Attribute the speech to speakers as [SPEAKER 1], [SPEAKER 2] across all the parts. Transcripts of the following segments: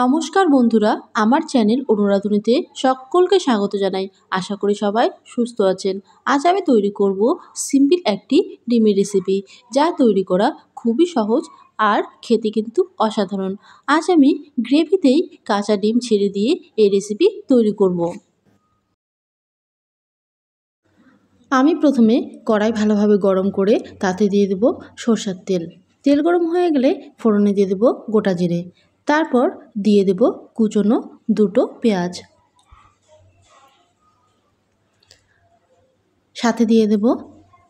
[SPEAKER 1] নমস্কার বন্ধুরা, আমার চ্যানেল অনুরাধুনীতে সকলকে স্বাগত জানাই। আশা করি সবাই সুস্থ আছেন। আজ আমি তৈরি করব সিম্পল একটি ডিমের রেসিপি, যা তৈরি করা খুবই সহজ আর খেতে কিন্তু অসাধারণ। আজ আমি গ্রেভিতেই কাঁচা ডিম ছেড়ে দিয়ে এই রেসিপি তৈরি করব। আমি প্রথমে কড়াই ভালোভাবে গরম করে তাতে দিয়ে দেব সরষের তেল। তেল গরম হয়ে গেলে ফোড়নে দিয়ে দেব গোটা জিরে, তারপর দিয়ে দেব কুচনো দুটো পেঁয়াজ, সাথে দিয়ে দেব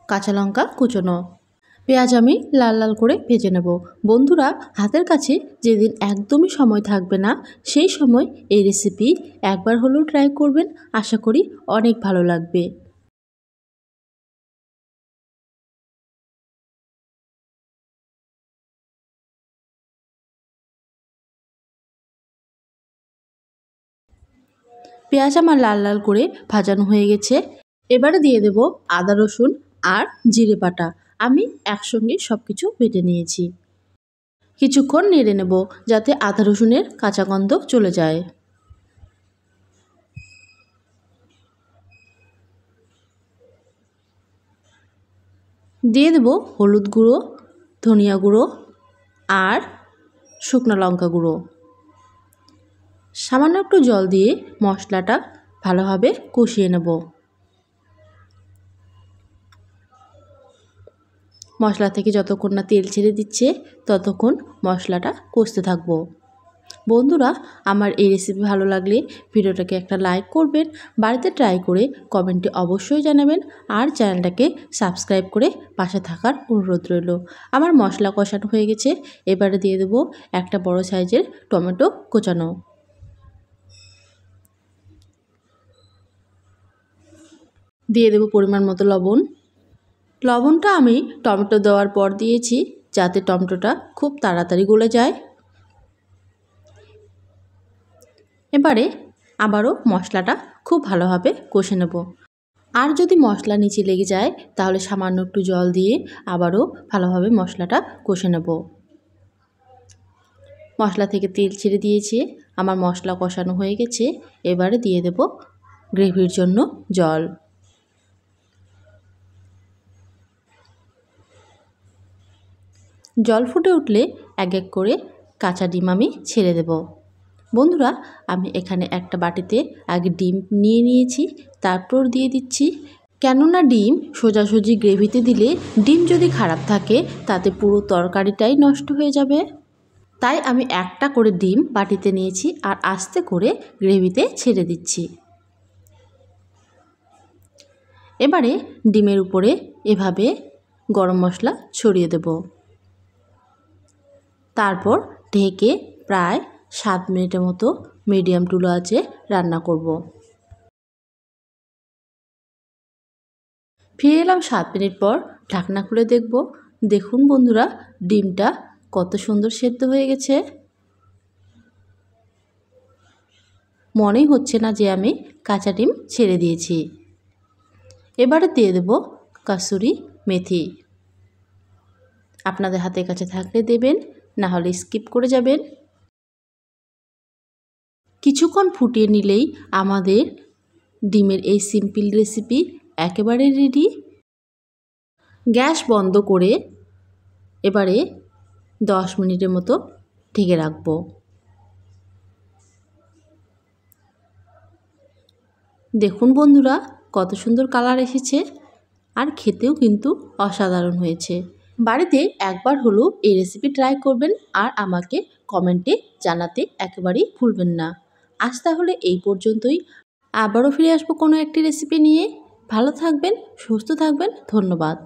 [SPEAKER 1] কাঁচা লঙ্কা কুচনো। পেঁয়াজ আমি লাল লাল করে ভেজে নেব। বন্ধুরা, হাতের কাছে যেদিন একদমই সময় থাকবে না, সেই সময় এই রেসিপি একবার হলেও ট্রাই করবেন। আশা করি অনেক ভালো লাগবে। পেঁয়াজ আমার লাল লাল করে ভাজানো হয়ে গেছে। এবারে দিয়ে দেব আদা রসুন আর জিরে বাটা। আমি একসঙ্গে সব কিছু বেটে নিয়েছি। কিছুক্ষণ নেড়ে নেব যাতে আদা রসুনের কাঁচা গন্ধ চলে যায়। দিয়ে দেব হলুদ গুঁড়ো, ধনিয়া গুঁড়ো আর শুকনো লঙ্কা গুঁড়ো। সামান্য একটু জল দিয়ে মশলাটা ভালোভাবে কষিয়ে নেব। মশলা থেকে যতক্ষণ না তেল ছেড়ে দিচ্ছে ততক্ষণ মশলাটা কষতে থাকবো। বন্ধুরা, আমার এই রেসিপি ভালো লাগলে ভিডিওটাকে একটা লাইক করবেন, বাড়িতে ট্রাই করে কমেন্টে অবশ্যই জানাবেন আর চ্যানেলটাকে সাবস্ক্রাইব করে পাশে থাকার অনুরোধ রইল। আমার মশলা কষানো হয়ে গেছে। এবারে দিয়ে দেবো একটা বড় সাইজের টমেটো কোচানো। দিয়ে দেবো পরিমাণ মতো লবণ। লবণটা আমি টমেটো দেওয়ার পর দিয়েছি যাতে টমেটোটা খুব তাড়াতাড়ি গলে যায়। এবারে আবারও মশলাটা খুব ভালোভাবে কষে নেব। আর যদি মশলা নিচে লেগে যায় তাহলে সামান্য একটু জল দিয়ে আবারও ভালোভাবে মশলাটা কষে নেব। মশলা থেকে তেল ছেড়ে দিয়েছে, আমার মশলা কষানো হয়ে গেছে। এবারে দিয়ে দেব গ্রেভির জন্য জল। জল ফুটে উঠলে এক এক করে কাঁচা ডিম আমি ছেড়ে দেব। বন্ধুরা, আমি এখানে একটা বাটিতে আগে ডিম নিয়ে নিয়েছি, তারপর দিয়ে দিচ্ছি। কেননা ডিম সোজাসুজি গ্রেভিতে দিলে ডিম যদি খারাপ থাকে তাতে পুরো তরকারিটাই নষ্ট হয়ে যাবে। তাই আমি একটা করে ডিম বাটিতে নিয়েছি আর আস্তে করে গ্রেভিতে ছেড়ে দিচ্ছি। এবারে ডিমের উপরে এভাবে গরম মশলা ছড়িয়ে দেব। তারপর ঢেকে প্রায় 7 মিনিটের মতো মিডিয়াম টু লো আঁচে রান্না করব। ফিরে এলাম 7 মিনিট পর। ঢাকনা খুলে দেখব। দেখুন বন্ধুরা, ডিমটা কত সুন্দর সেদ্ধ হয়ে গেছে। মনেই হচ্ছে না যে আমি কাঁচা ডিম ছেড়ে দিয়েছি। এবারে দিয়ে দেব কাসুরি মেথি। আপনাদের হাতের কাছে থাকলে দেবেন, না হলে স্কিপ করে যাবেন। কিছুক্ষণ ফুটিয়ে নিলেই আমাদের ডিমের এই সিম্পল রেসিপি একেবারে রেডি। গ্যাস বন্ধ করে এবারে 10 মিনিটের মতো ঢেকে রাখব। দেখুন বন্ধুরা, কত সুন্দর কালার এসেছে আর খেতেও কিন্তু অসাধারণ হয়েছে। বাড়িতে একবার হলেও এই রেসিপি ট্রাই করবেন আর আমাকে কমেন্টে জানাতে একেবারেই ভুলবেন না। আজ তাহলে এই পর্যন্তই। আবারও ফিরে আসবো কোনো একটি রেসিপি নিয়ে। ভালো থাকবেন, সুস্থ থাকবেন। ধন্যবাদ।